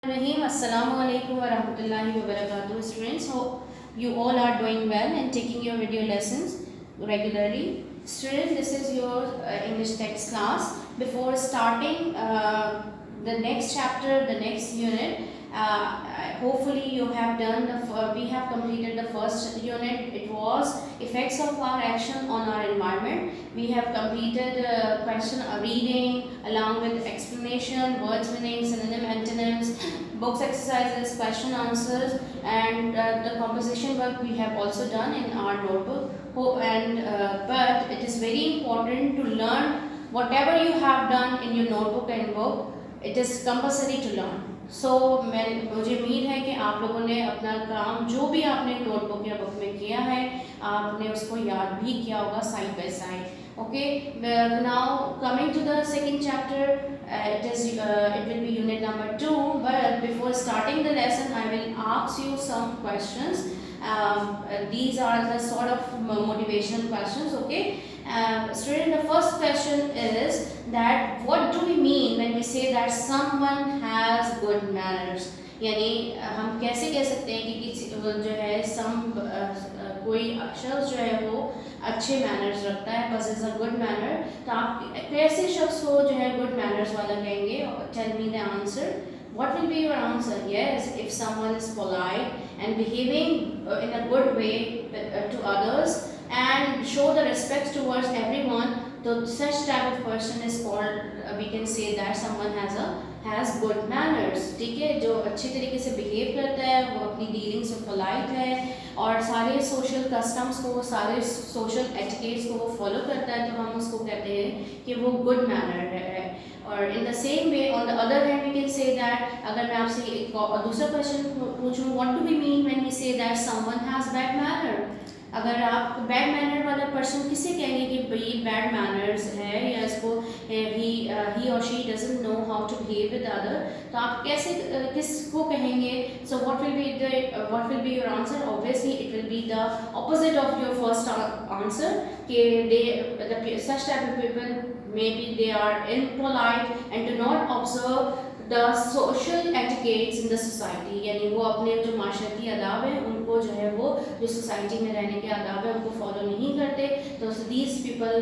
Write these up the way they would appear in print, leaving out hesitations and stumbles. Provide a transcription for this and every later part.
Rahim. Assalamu alaikum wa rahmatullahi wa barakatuh. Students, hope you all are doing well and taking your video lessons regularly. Students, this is your English text class. Before starting the next chapter, the next unit, hopefully you have done we have completed the first unit. It was effects of our action on our environment. We have completed question reading along with explanation, words meaning, synonym, antonyms, books exercises, question answers, and the composition work we have also done in our notebook. But it is very important to learn whatever you have done in your notebook and book. It is compulsory to learn. मुझे उम्मीद है कि आप लोगों ने अपना काम जो भी आपने नोटबुक या बुक में किया है आपने उसको याद भी किया होगा side by side. Okay, now coming to the second chapter, it will be unit number 2. But before starting the lesson, I will ask you some questions. These are the sort of motivational questions. Okay, student, the first question is that what do we mean when we say that someone has good manners? यानी हम कैसे कह सकते हैं कि किसी जो है कोई शख्स जो है वो अच्छे मैनर्स रखता है, possess a good manner. तो आप कैसे शख्स को जो है good manners वाला कहेंगे? Tell me the answer. What will be your answer? Yes, if someone is polite and behaving in a good way to others and show the respect towards everyone, so such type of person is called, we can say that someone has good manners. ठीक है, जो अच्छे तरीके से behave करता है, वो अपनी dealings में polite है और सारे social customs को, सारे social etiquettes को वो follow करता है, तो हम उसको कहते हैं कि वो good manner है. और in the same way, on the other hand, we can say that अगर मैं आपसे एक दूसरा question पूछूं, what do we mean when we say that someone has bad manner? अगर आप बैड मैनर वाला पर्सन किसे कहेंगे कि ये बैड मैनर्स है या इसको ही और she doesn't know how to behave with other, तो आप कैसे किसको कहेंगे? So what will be your answer? Obviously it will be the opposite of your first answer कि they such type of people maybe they are impolite and do not observe the social etiquettes in the society. यानी वो अपने जो माशरती आदाब हैं उनको जो है वो जो सोसाइटी में रहने के आदाब हैं उनको फॉलो नहीं करते, तो these people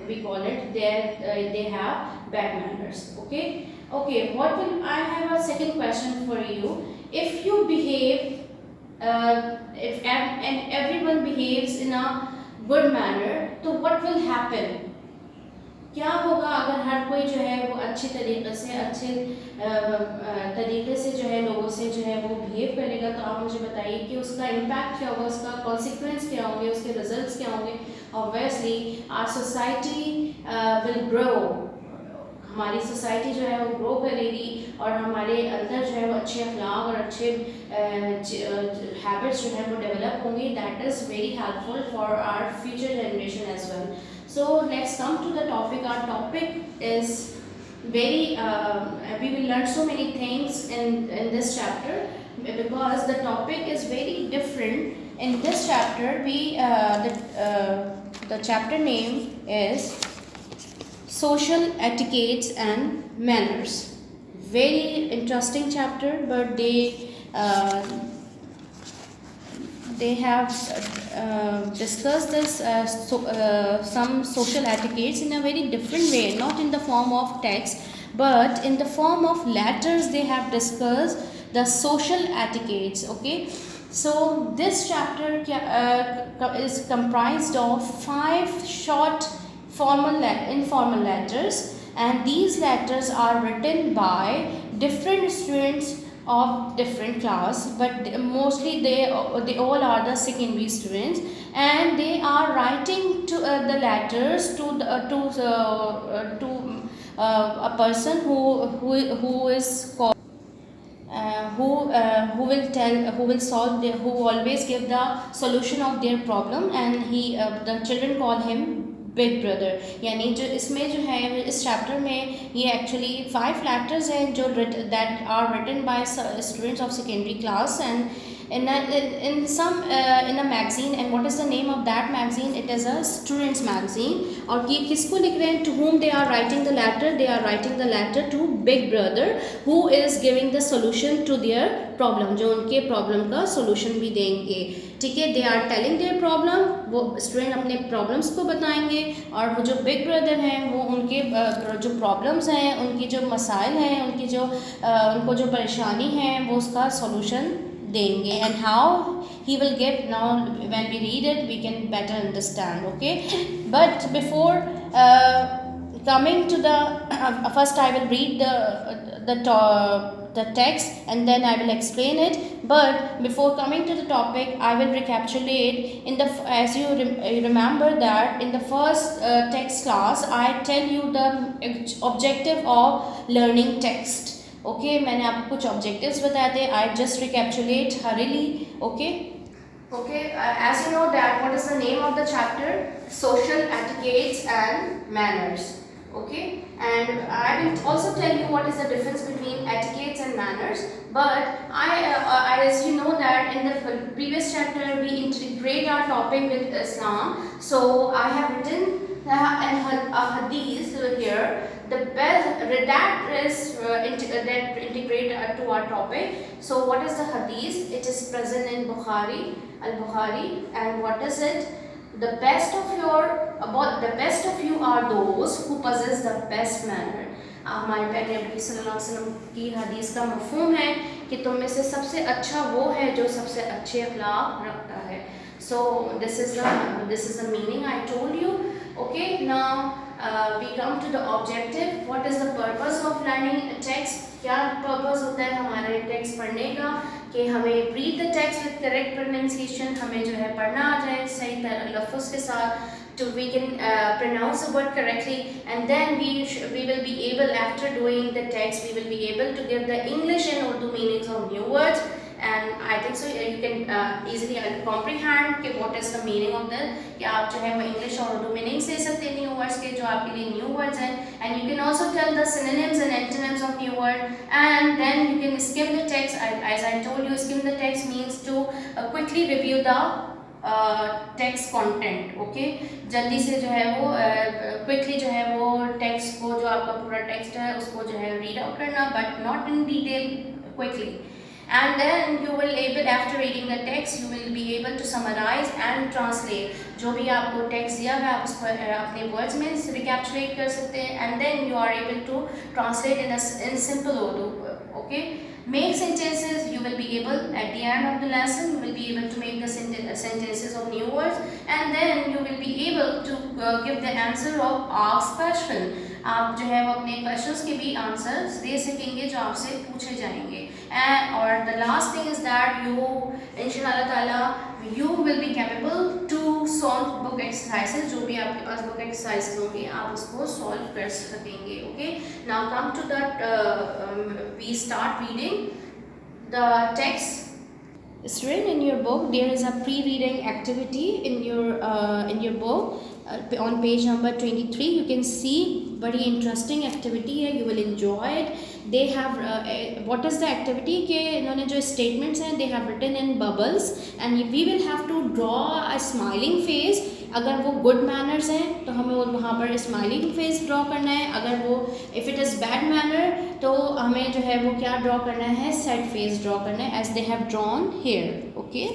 we call it they have bad manners. Okay, what will I have a second question for you. If you behave if and everyone behaves in a good manner, तो what will happen? क्या होगा अगर हर कोई जो है वो अच्छे तरीके से जो है लोगों से जो है वो बिहेव करेगा, तो आप मुझे बताइए कि उसका इम्पैक्ट क्या होगा, उसका कॉन्सिक्वेंस क्या होंगे, उसके रिजल्ट्स क्या होंगे? Obviously our society will grow. हमारी सोसाइटी जो है वो ग्रो करेगी और हमारे अंदर जो है वो अच्छे अखलाक और अच्छे हैबिट्स जो है वो डेवलप होंगी. That is very helpful for our future generation as well. So let's come to the topic. Our topic is very we will learn so many things in this chapter because the topic is very different. In this chapter the chapter name is social etiquettes and manners. Very interesting chapter, but they have discussed this some social etiquettes in a very different way, not in the form of text but in the form of letters. They have discussed the social etiquettes. Okay, so this chapter is comprised of 5 short informal letters, and these letters are written by different students of different class, but mostly they all are the secondary students, and they are writing to the letters to a person who is called who always give the solution of their problem, and the children call him big brother, यानी जो इसमें जो है इस chapter में ये actually 5 letters हैं जो that are written by students of secondary class and in a magazine. And what is the name of that magazine? It is a students magazine. और ये किसको लिख रहे हैं? To whom they are writing the letter? They are writing the letter to big brother who is giving the solution to their problem, जो उनके problem का solution भी देंगे, ठीक है. They are telling their problem, वो स्टूडेंट अपने problems को बताएंगे और वो जो बिग ब्रदर हैं वो उनके जो प्रॉब्लम्स हैं, उनकी जो मसाइल हैं, उनकी जो उनको जो परेशानी है वो उसका सोल्यूशन देंगे. And how he will give, now when we read it we can better understand, okay. But before coming to the first I will read the text and then I will explain it. But before coming to the topic I will recapitulate in the, as you remember that in the first text class I tell you the objective of learning text. Okay मैंने आपको कुछ objectives बताए थे. I just recapitulate हरीली. Okay as you know that what is the name of the chapter? Social etiquettes and manners. Okay, and I will also tell you what is the difference between etiquettes and manners. But as you know that in the previous chapter we integrate our topic with Islam, so I have written a hadith here. The best that is that integrate to our topic. So what is the hadith? It is present in Al-Bukhari, and what is it? The best of you are those who possess the best manner. हमारे प्यारे नबी सल्लल्लाहु अलैहि वसल्लम की हदीस का मफ़हूम है कि तुम में से सबसे अच्छा वो है जो सबसे अच्छे अखलाक रखता है. So this is the meaning I told you. Okay, now we come to the objective. What is the purpose of learning a text? क्या पर्पस होता है हमारे टेक्स्ट पढ़ने का? कि हमें read the text with correct pronunciation, हमें जो है पढ़ना आ जाए सही लफ्ज़ के साथ, to we can pronounce the word correctly, and then we will be able, after doing the text, we will be able to give the English and Urdu meanings of new words. And I think so you can easily comprehend कि what is the meaning of the, कि आप जो है वो English और Urdu meanings दे सकते हैं new words के जो आपके लिए new words हैं. And you can also tell the synonyms and antonyms of new word, and then you can skim the text. As I told you, skim the text means to quickly review the text content. Okay, जल्दी से जो है वो quickly जो है वो text को, जो आपका पूरा text है उसको जो है read out करना, but not in detail, quickly. And then you will able, after reading the text you will be able to summarize and translate. जो भी आपको text दिया है आप उसको अपने words में recapitulate कर सकते हैं, and then you are able to translate in simple Urdu. Okay, make sentences. You will be able, at the end of the lesson you will be able to make the sentences of new words, and then you will be able to give the answer of asked question. आप जो है वो अपने questions के भी answers दे सकेंगे जो आपसे पूछे जाएंगे. एंड और the last thing is that you इंशाअल्लाह ताला you will be capable to solve book exercises. जो भी आपके पास book exercises होंगे आप उसको solve कर सकेंगे. Okay, now come to that we start reading the text. Student, in your book there is a pre-reading activity in your book. On page number 23 you can see very interesting activity है. You will enjoy it. They have what is the activity के इन्होंने जो statements हैं they have written in bubbles, and we will have to draw a smiling face. अगर वो good manners हैं तो हमें वहाँ पर smiling face draw करना है. अगर वो if it is bad manner तो हमें जो है वो क्या draw करना है? sad face draw करना है, as they have drawn here. Okay,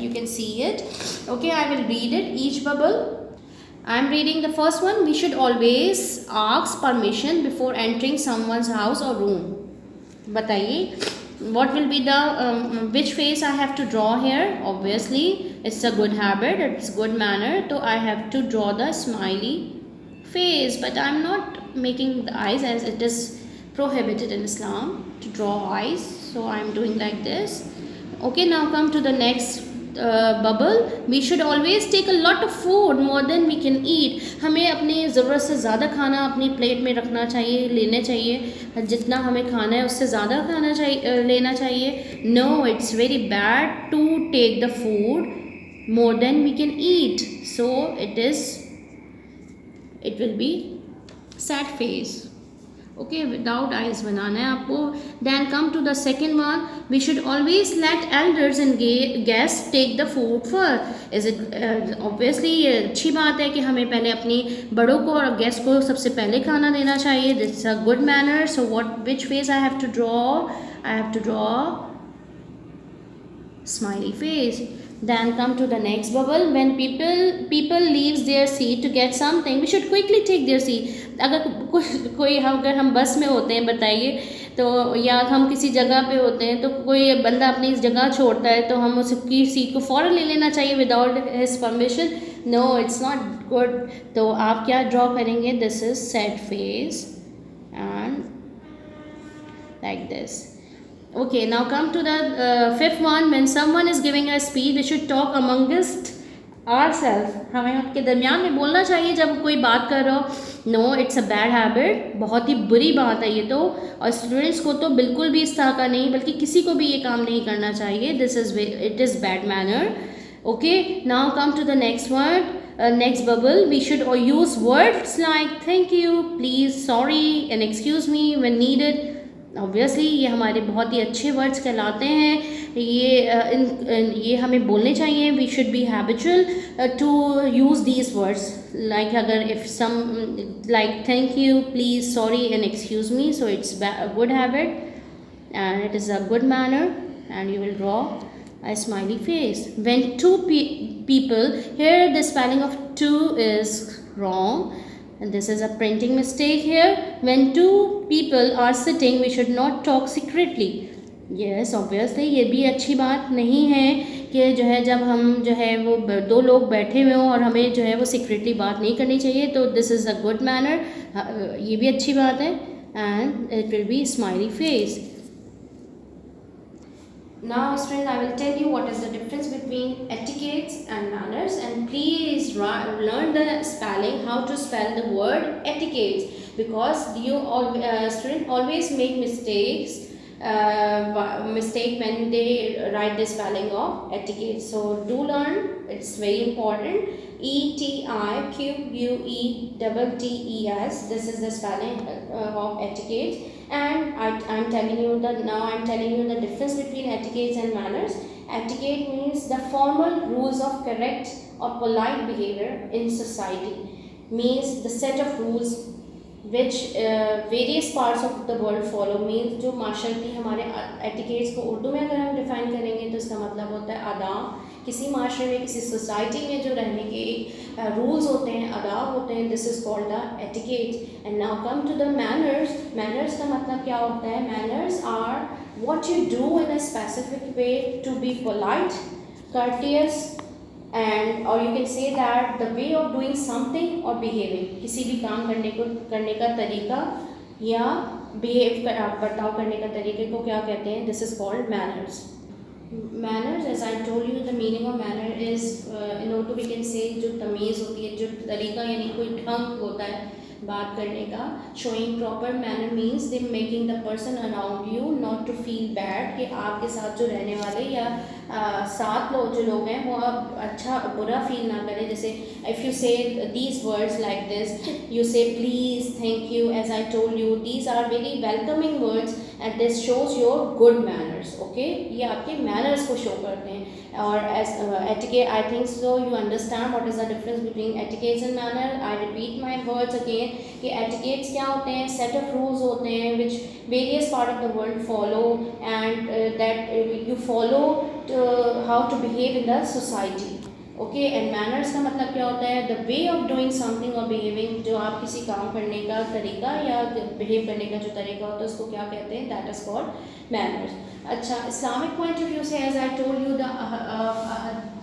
you can see it. Okay, I will read it, each bubble. I am reading the first one. We should always ask permission before entering someone's house or room. बताइए what will be the which face I have to draw here? Obviously it's a good habit, it's good manner, so I have to draw the smiley face, but I am not making the eyes as it is prohibited in Islam to draw eyes, so I am doing like this. Okay, now come to the next bubble. We should always take a lot of food, more than we can eat. हमें अपनी ज़रूरत से ज़्यादा खाना अपनी plate में रखना चाहिए, लेना चाहिए. जितना हमें खाना है उससे ज़्यादा खाना चाहिए, लेना चाहिए. No, it's very bad to take the food more than we can eat. So it is it will be sad face. Okay, without eyes बनाना है आपको. Then come to the second one. We should always let elders and guests take the food first. Is it obviously ये अच्छी बात है कि हमें पहले अपनी बड़ों को और गेस्ट को सबसे पहले खाना देना चाहिए. This is a good manner. So which face I have to draw? I have to draw smiley face. Then come to the next bubble. When people leaves their seat to get something, we should quickly take their seat. अगर अगर हम बस में होते हैं बताइए तो, या हम किसी जगह पे होते हैं तो कोई बंदा अपनी इस जगह छोड़ता है तो हम उसकी सीट को फ़ौरन ले लेना चाहिए without his permission. No, it's not good. तो आप क्या ड्रॉ करेंगे? This is sad face and like this. Okay, now come to the fifth one. When someone is giving a speech, we should talk amongst ourselves. हमें उनके दरमियान में बोलना चाहिए जब कोई बात कर रहा हो. No, it's a bad habit. बहुत ही बुरी बात है ये तो. और स्टूडेंट्स को तो बिल्कुल भी इस तरह का नहीं, बल्कि किसी को भी ये काम नहीं करना चाहिए. It is bad manner. Okay, now come to the next word. Next bubble. We should use words like thank you, please, sorry and excuse me when needed. Obviously ये हमारे बहुत ही अच्छे वर्ड्स कहलाते हैं. ये हमें बोलने चाहिए. We should be habitual to use these words like अगर if some like thank you, please, sorry and excuse me. So it's a good habit and it is a good manner, and you will draw a smiley face. When two people, here the spelling of two is wrong and this is a printing mistake here. When two people are sitting, we should not talk secretly. Yes, obviously ये भी अच्छी बात नहीं है कि जो है जब हम जो है वो दो लोग बैठे हुए हों और हमें जो है वो सीक्रेटली बात नहीं करनी चाहिए. तो this is a good manner. ये भी अच्छी बात है. And it will B smiley face. Now students, I will tell you what is the difference between etiquettes and manners, and please learn the spelling, how to spell the word etiquettes, because you all students always make mistake when they write the spelling of etiquette. So do learn, it's very important. etiquettes, this is the spelling of etiquette. And I'm telling you the difference between etiquettes and manners. Etiquette means the formal rules of correct or polite behavior in society. Means the set of rules which various parts of the world follow. Means जो माशरती हमारे etiquettes को उर्दू में अगर हम define करेंगे तो इसका मतलब होता है आदाब. किसी माशरे में, किसी सोसाइटी में जो रहने के रूल्स होते हैं, आदाब होते हैं, this is called the etiquette. And now come to the manners. Manners का मतलब क्या होता है? Manners are what you do in a specific way to be polite, courteous, and or you can say that the way of doing something or behaving. किसी भी काम करने का तरीका या बर्ताव करने का तरीके को क्या कहते हैं? This is called manners. Manners, as I told you, the meaning of manner is in Urdu we can say जो तमीज़ होती है, जो तरीका यानी कोई ढंग होता है बात करने का. Showing proper manner means they making the person around you not to feel bad, कि आपके साथ जो रहने वाले या साथ जो लोग हैं वो अच्छा बुरा फील ना करें. जैसे if you say these words like this, you say please, thank you, as I told you, these are very welcoming words and this shows your good manners. Okay, ये आपके manners को show करते हैं. और as etiquette, I think so you understand what is the difference between etiquettes and manner. I repeat my words again कि etiquettes क्या होते हैं? Set of rules होते हैं which various part of the world follow, and that you follow how to behave in the society. Okay. And manners का मतलब क्या होता है? The way of doing something और बिहेविंग, जो आप किसी काम करने का तरीका या बिहेव करने का जो तरीका होता है उसको क्या कहते हैं? That is called manners. अच्छा, इस्लामिक पॉइंट ऑफ व्यू से as I told you the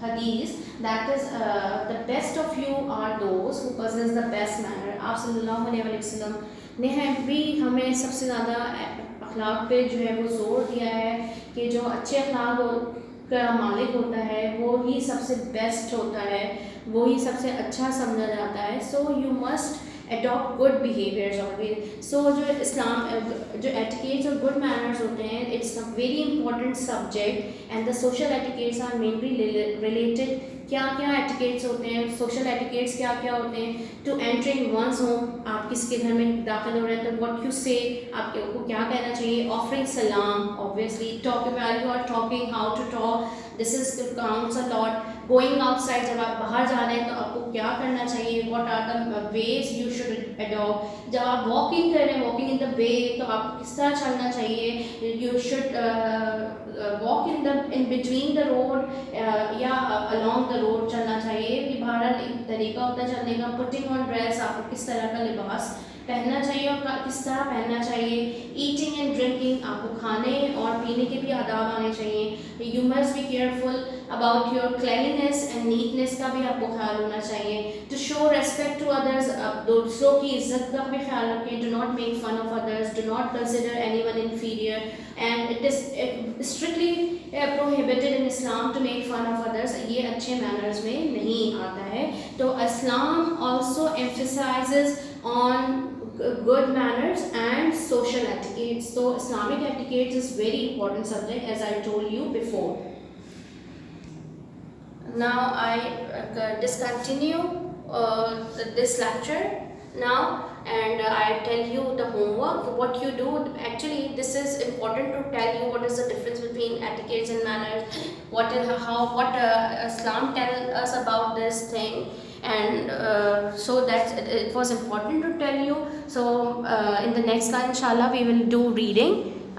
हदीस that is the best of you are those who possess the best manner. आप सल्लल्लाहु अलैहि वसल्लम ने भी हमें सबसे ज़्यादा अखलाक पे जो है वो जोर दिया है कि जो अच्छे अखलाक का मालिक होता है वो ही सबसे बेस्ट होता है, वो ही सबसे अच्छा समझा जाता है. So you must adopt good behaviours always. So जो एटिकेट्स और गुड मैनर्स होते हैं, it's a very important subject, and the social etiquettes are mainly related क्या क्या एटिकेट्स होते हैं, सोशल एटिकेट्स क्या क्या होते हैं, टू एंटरिंग वंस होम, आप किसके घर में दाखिल हो रहे हैं तो व्हाट यू से, आपको क्या कहना चाहिए, ऑफरिंग सलाम, obviously talk when you are talking, how to talk, this is counts a lot, going outside, जब आप बाहर जा रहे हैं तो आपको क्या करना चाहिए, what are the ways you should adopt, जब आप वॉकिंग कर रहे हैं, वॉकिंग इन द वे, तो आपको किस तरह चलना चाहिए, you should walk in between the road या अलॉन्ग द रोड चलना चाहिए, कि बहरहाल एक तरीका होता है चलने का, पुटिंग ऑन ड्रेस, आपको किस तरह का लिबास पहनना चाहिए और किस तरह पहनना चाहिए, ईटिंग एंड ड्रिंकिंग, आपको खाने और पीने के भी आदाब आने चाहिए, you must be careful about your cleanliness and neatness का भी आपको ख्याल होना चाहिए, to show respect to others, आप दूसरों की इज्जत का भी ख्याल रखें, do not make fun of others, do not consider anyone inferior, and it is strictly prohibited in Islam to make fun of others, ये अच्छे मैनर्स में नहीं आता है। तो Islam also emphasises on good manners and social etiquette. So Islamic etiquette is very important subject, as I told you before. Now I discontinue this lecture now, and I tell you the homework, what you do. Actually this is important to tell you what is the difference between etiquettes and manners, what Islam tell us about this thing, and so that it was important to tell you. So in the next class inshallah we will do reading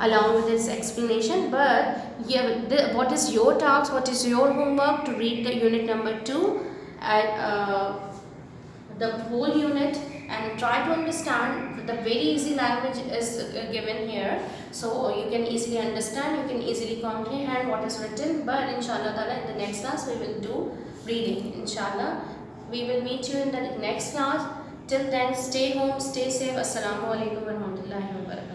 along with this explanation, but yeah, what is your task, what is your homework, to read the unit number 2 at the whole unit, and try to understand. The very easy language is given here, so you can easily understand, you can easily comprehend what is written, but inshallah ta'ala in the next class we will do reading. Inshallah we will meet you in the next class. Till then, stay home, stay safe. Assalamu alaikum warahmatullahi wabarakatuh.